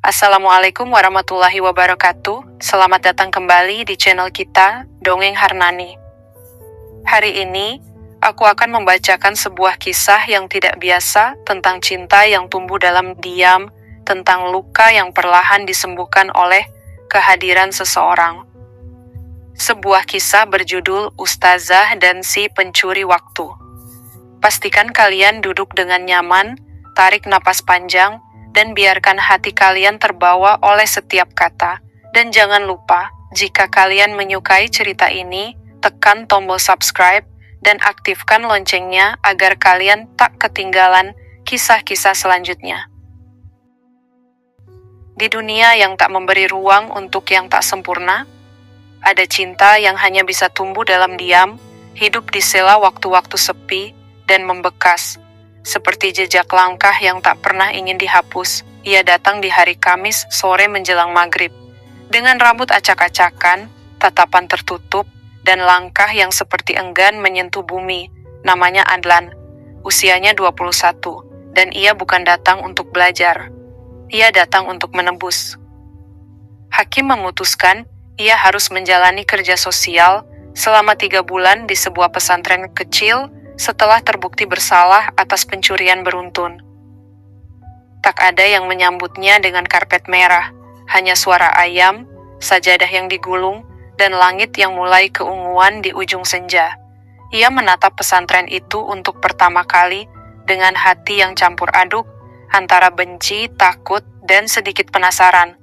Assalamualaikum warahmatullahi wabarakatuh. Selamat datang kembali di channel kita, Dongeng Harnani. Hari ini, aku akan membacakan sebuah kisah yang tidak biasa tentang cinta yang tumbuh dalam diam, tentang luka yang perlahan disembuhkan oleh kehadiran seseorang. Sebuah kisah berjudul Ustazah dan si Pencuri Waktu. Pastikan kalian duduk dengan nyaman, tarik napas panjang, dan biarkan hati kalian terbawa oleh setiap kata. Dan jangan lupa, jika kalian menyukai cerita ini, tekan tombol subscribe dan aktifkan loncengnya agar kalian tak ketinggalan kisah-kisah selanjutnya. Di dunia yang tak memberi ruang untuk yang tak sempurna, ada cinta yang hanya bisa tumbuh dalam diam, hidup di sela waktu-waktu sepi, dan membekas. Seperti jejak langkah yang tak pernah ingin dihapus, ia datang di hari Kamis sore menjelang maghrib. Dengan rambut acak-acakan, tatapan tertutup, dan langkah yang seperti enggan menyentuh bumi. Namanya Adlan. Usianya 21, dan ia bukan datang untuk belajar. Ia datang untuk menebus. Hakim memutuskan, ia harus menjalani kerja sosial selama 3 bulan di sebuah pesantren kecil setelah terbukti bersalah atas pencurian beruntun. Tak ada yang menyambutnya dengan karpet merah, hanya suara ayam, sajadah yang digulung, dan langit yang mulai keunguan di ujung senja. Ia menatap pesantren itu untuk pertama kali dengan hati yang campur aduk antara benci, takut, dan sedikit penasaran.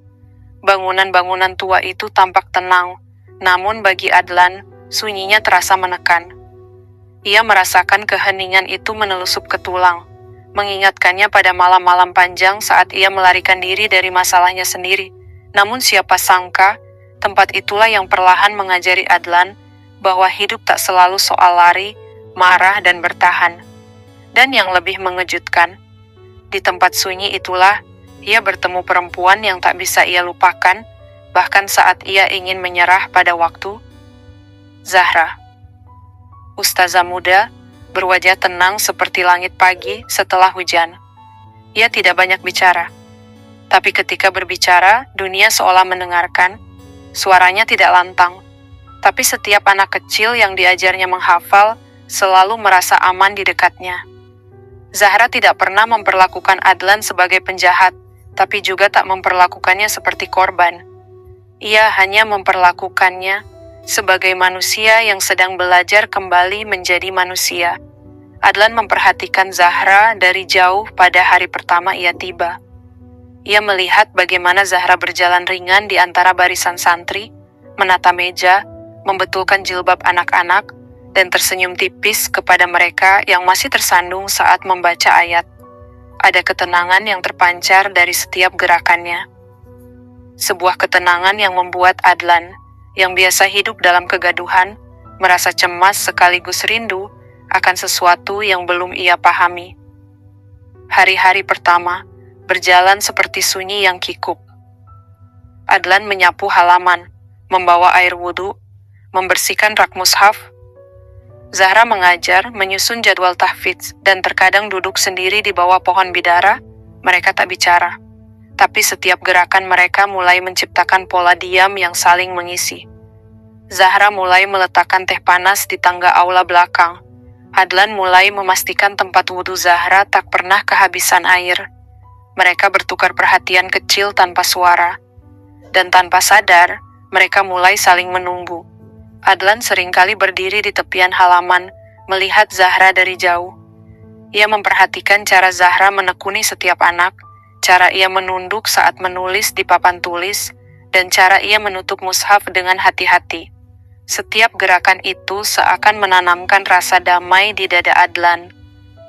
Bangunan-bangunan tua itu tampak tenang, namun bagi Adlan, sunyinya terasa menekan. Ia merasakan keheningan itu menelusup ke tulang, mengingatkannya pada malam-malam panjang saat ia melarikan diri dari masalahnya sendiri. Namun siapa sangka, tempat itulah yang perlahan mengajari Adlan bahwa hidup tak selalu soal lari, marah, dan bertahan. Dan yang lebih mengejutkan, di tempat sunyi itulah, ia bertemu perempuan yang tak bisa ia lupakan, bahkan saat ia ingin menyerah pada waktu. Zahra. Ustazah muda, berwajah tenang seperti langit pagi setelah hujan. Ia tidak banyak bicara. Tapi ketika berbicara, dunia seolah mendengarkan. Suaranya tidak lantang. Tapi setiap anak kecil yang diajarnya menghafal, selalu merasa aman di dekatnya. Zahra tidak pernah memperlakukan Adlan sebagai penjahat, tapi juga tak memperlakukannya seperti korban. Ia hanya memperlakukannya sebagai manusia yang sedang belajar kembali menjadi manusia. Adlan memperhatikan Zahra dari jauh pada hari pertama ia tiba. Ia melihat bagaimana Zahra berjalan ringan di antara barisan santri, menata meja, membetulkan jilbab anak-anak, dan tersenyum tipis kepada mereka yang masih tersandung saat membaca ayat. Ada ketenangan yang terpancar dari setiap gerakannya. Sebuah ketenangan yang membuat Adlan, yang biasa hidup dalam kegaduhan, merasa cemas sekaligus rindu akan sesuatu yang belum ia pahami. Hari-hari pertama berjalan seperti sunyi yang kikuk. Adlan menyapu halaman, membawa air wudhu, membersihkan rak mushaf. Zahra mengajar, menyusun jadwal tahfidz, dan terkadang duduk sendiri di bawah pohon bidara. Mereka tak bicara. Tapi setiap gerakan mereka mulai menciptakan pola diam yang saling mengisi. Zahra mulai meletakkan teh panas di tangga aula belakang. Adlan mulai memastikan tempat wudhu Zahra tak pernah kehabisan air. Mereka bertukar perhatian kecil tanpa suara. Dan tanpa sadar, mereka mulai saling menunggu. Adlan seringkali berdiri di tepian halaman, melihat Zahra dari jauh. Ia memperhatikan cara Zahra menekuni setiap anak, cara ia menunduk saat menulis di papan tulis, dan cara ia menutup mushaf dengan hati-hati. Setiap gerakan itu seakan menanamkan rasa damai di dada Adlan,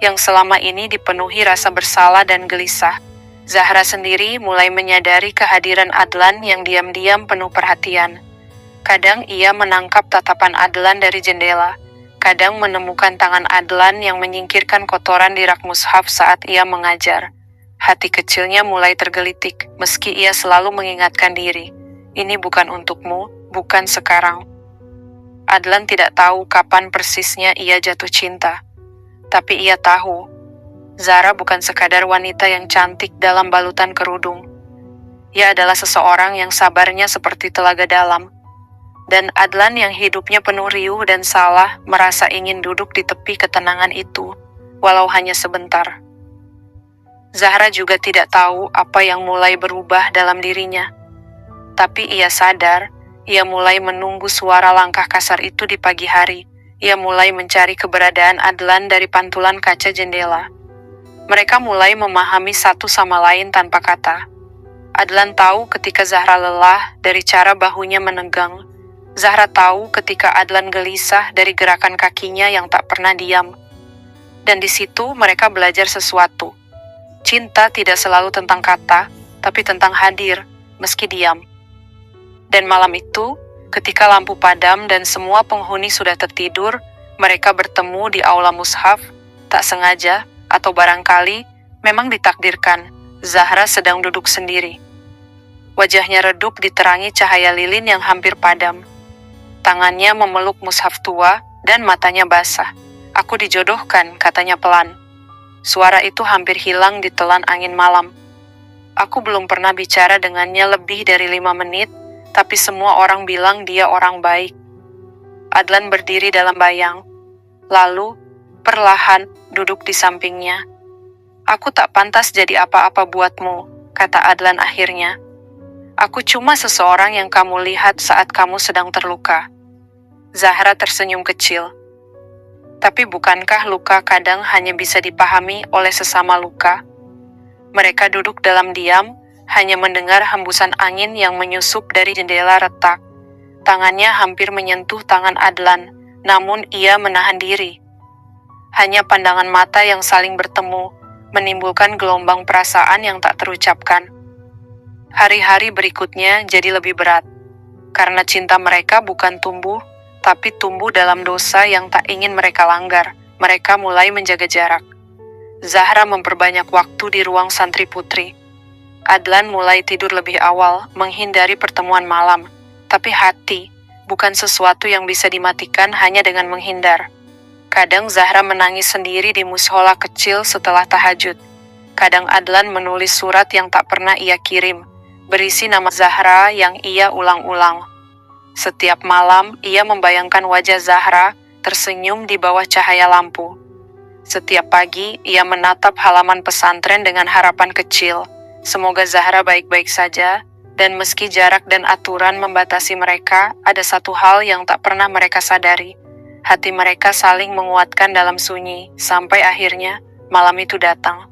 yang selama ini dipenuhi rasa bersalah dan gelisah. Zahra sendiri mulai menyadari kehadiran Adlan yang diam-diam penuh perhatian. Kadang ia menangkap tatapan Adlan dari jendela, kadang menemukan tangan Adlan yang menyingkirkan kotoran di rak mushaf saat ia mengajar. Hati kecilnya mulai tergelitik, meski ia selalu mengingatkan diri, ini bukan untukmu, bukan sekarang. Adlan tidak tahu kapan persisnya ia jatuh cinta. Tapi ia tahu, Zahra bukan sekadar wanita yang cantik dalam balutan kerudung. Ia adalah seseorang yang sabarnya seperti telaga dalam. Dan Adlan yang hidupnya penuh riuh dan salah merasa ingin duduk di tepi ketenangan itu, walau hanya sebentar. Zahra juga tidak tahu apa yang mulai berubah dalam dirinya. Tapi ia sadar, ia mulai menunggu suara langkah kasar itu di pagi hari. Ia mulai mencari keberadaan Adlan dari pantulan kaca jendela. Mereka mulai memahami satu sama lain tanpa kata. Adlan tahu ketika Zahra lelah dari cara bahunya menegang. Zahra tahu ketika Adlan gelisah dari gerakan kakinya yang tak pernah diam. Dan di situ mereka belajar sesuatu. Cinta tidak selalu tentang kata, tapi tentang hadir, meski diam. Dan malam itu, ketika lampu padam dan semua penghuni sudah tertidur, mereka bertemu di aula mushaf, tak sengaja, atau barangkali, memang ditakdirkan, Zahra sedang duduk sendiri. Wajahnya redup diterangi cahaya lilin yang hampir padam. Tangannya memeluk mushaf tua, dan matanya basah. "Aku dijodohkan," katanya pelan. Suara itu hampir hilang ditelan angin malam. Aku belum pernah bicara dengannya lebih dari 5 menit, tapi semua orang bilang dia orang baik. Adlan berdiri dalam bayang. Lalu, perlahan, duduk di sampingnya. "Aku tak pantas jadi apa-apa buatmu," kata Adlan akhirnya. "Aku cuma seseorang yang kamu lihat saat kamu sedang terluka." Zahra tersenyum kecil. Tapi bukankah luka kadang hanya bisa dipahami oleh sesama luka? Mereka duduk dalam diam, hanya mendengar hembusan angin yang menyusup dari jendela retak. Tangannya hampir menyentuh tangan Adlan, namun ia menahan diri. Hanya pandangan mata yang saling bertemu, menimbulkan gelombang perasaan yang tak terucapkan. Hari-hari berikutnya jadi lebih berat, karena cinta mereka bukan tumbuh, tapi tumbuh dalam dosa yang tak ingin mereka langgar. Mereka mulai menjaga jarak. Zahra memperbanyak waktu di ruang santri putri. Adlan mulai tidur lebih awal, menghindari pertemuan malam. Tapi hati, bukan sesuatu yang bisa dimatikan hanya dengan menghindar. Kadang Zahra menangis sendiri di mushola kecil setelah tahajud. Kadang Adlan menulis surat yang tak pernah ia kirim, berisi nama Zahra yang ia ulang-ulang. Setiap malam, ia membayangkan wajah Zahra tersenyum di bawah cahaya lampu. Setiap pagi, ia menatap halaman pesantren dengan harapan kecil. Semoga Zahra baik-baik saja, dan meski jarak dan aturan membatasi mereka, ada satu hal yang tak pernah mereka sadari. Hati mereka saling menguatkan dalam sunyi, sampai akhirnya, malam itu datang.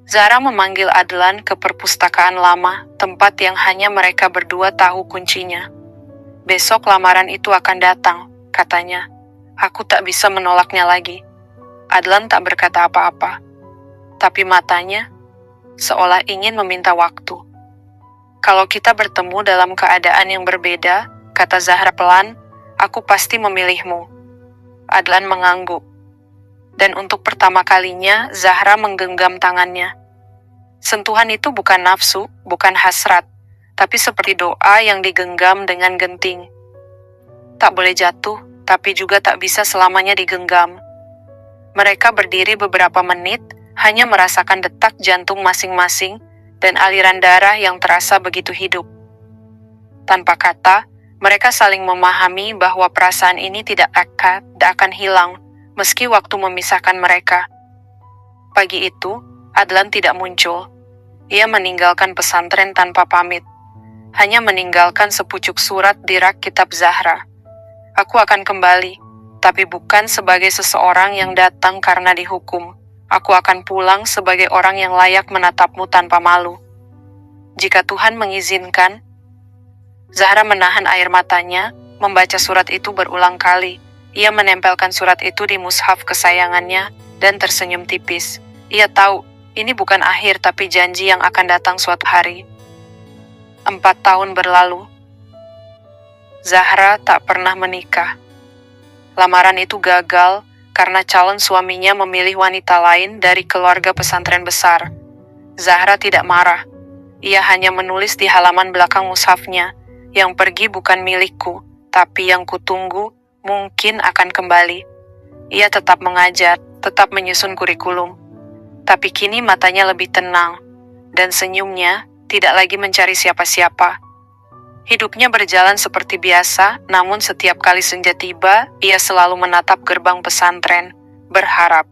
Zahra memanggil Adlan ke perpustakaan lama, tempat yang hanya mereka berdua tahu kuncinya. "Besok lamaran itu akan datang," katanya. "Aku tak bisa menolaknya lagi." Adlan tak berkata apa-apa. Tapi matanya, seolah ingin meminta waktu. "Kalau kita bertemu dalam keadaan yang berbeda," kata Zahra pelan, "aku pasti memilihmu." Adlan mengangguk. Dan untuk pertama kalinya, Zahra menggenggam tangannya. Sentuhan itu bukan nafsu, bukan hasrat, tapi seperti doa yang digenggam dengan genting. Tak boleh jatuh, tapi juga tak bisa selamanya digenggam. Mereka berdiri beberapa menit, hanya merasakan detak jantung masing-masing, dan aliran darah yang terasa begitu hidup. Tanpa kata, mereka saling memahami bahwa perasaan ini tidak akan hilang, meski waktu memisahkan mereka. Pagi itu, Adlan tidak muncul. Ia meninggalkan pesantren tanpa pamit. Hanya meninggalkan sepucuk surat di rak kitab Zahra. "Aku akan kembali, tapi bukan sebagai seseorang yang datang karena dihukum. Aku akan pulang sebagai orang yang layak menatapmu tanpa malu. Jika Tuhan mengizinkan." Zahra menahan air matanya, membaca surat itu berulang kali. Ia menempelkan surat itu di mushaf kesayangannya, dan tersenyum tipis. Ia tahu, ini bukan akhir tapi janji yang akan datang suatu hari. 4 tahun berlalu. Zahra tak pernah menikah. Lamaran itu gagal karena calon suaminya memilih wanita lain dari keluarga pesantren besar. Zahra tidak marah. Ia hanya menulis di halaman belakang mushafnya, "Yang pergi bukan milikku, tapi yang kutunggu mungkin akan kembali." Ia tetap mengajar, tetap menyusun kurikulum. Tapi kini matanya lebih tenang, dan senyumnya, tidak lagi mencari siapa-siapa. Hidupnya berjalan seperti biasa, namun setiap kali senja tiba, ia selalu menatap gerbang pesantren, berharap.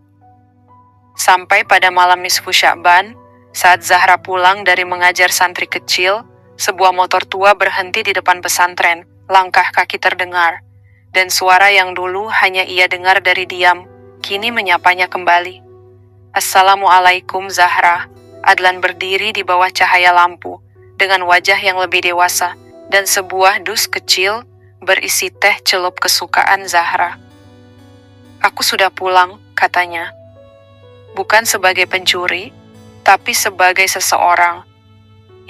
Sampai pada malam nisfu Sya'ban, saat Zahra pulang dari mengajar santri kecil, sebuah motor tua berhenti di depan pesantren, langkah kaki terdengar, dan suara yang dulu hanya ia dengar dari diam, kini menyapanya kembali. "Assalamualaikum Zahra." Adlan berdiri di bawah cahaya lampu, dengan wajah yang lebih dewasa, dan sebuah dus kecil berisi teh celup kesukaan Zahra. "Aku sudah pulang," katanya. "Bukan sebagai pencuri, tapi sebagai seseorang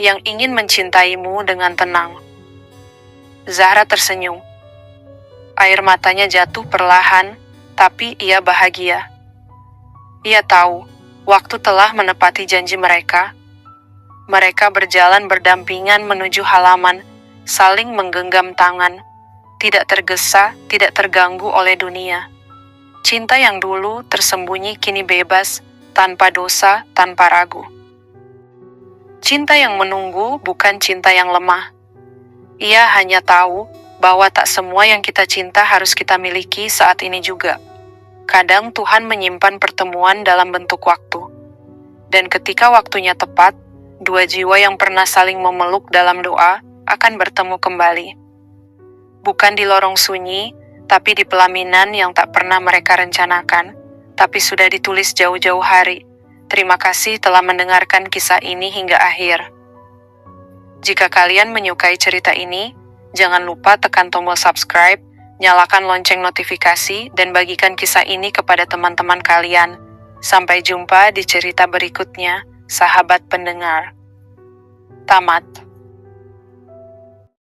yang ingin mencintaimu dengan tenang." Zahra tersenyum. Air matanya jatuh perlahan, tapi ia bahagia. Ia tahu, waktu telah menepati janji mereka. Mereka berjalan berdampingan menuju halaman, saling menggenggam tangan, tidak tergesa, tidak terganggu oleh dunia. Cinta yang dulu tersembunyi kini bebas, tanpa dosa, tanpa ragu. Cinta yang menunggu bukan cinta yang lemah. Ia hanya tahu bahwa tak semua yang kita cinta harus kita miliki saat ini juga. Kadang Tuhan menyimpan pertemuan dalam bentuk waktu. Dan ketika waktunya tepat, dua jiwa yang pernah saling memeluk dalam doa akan bertemu kembali. Bukan di lorong sunyi, tapi di pelaminan yang tak pernah mereka rencanakan, tapi sudah ditulis jauh-jauh hari. Terima kasih telah mendengarkan kisah ini hingga akhir. Jika kalian menyukai cerita ini, jangan lupa tekan tombol subscribe, nyalakan lonceng notifikasi, dan bagikan kisah ini kepada teman-teman kalian. Sampai jumpa di cerita berikutnya, sahabat pendengar. Tamat.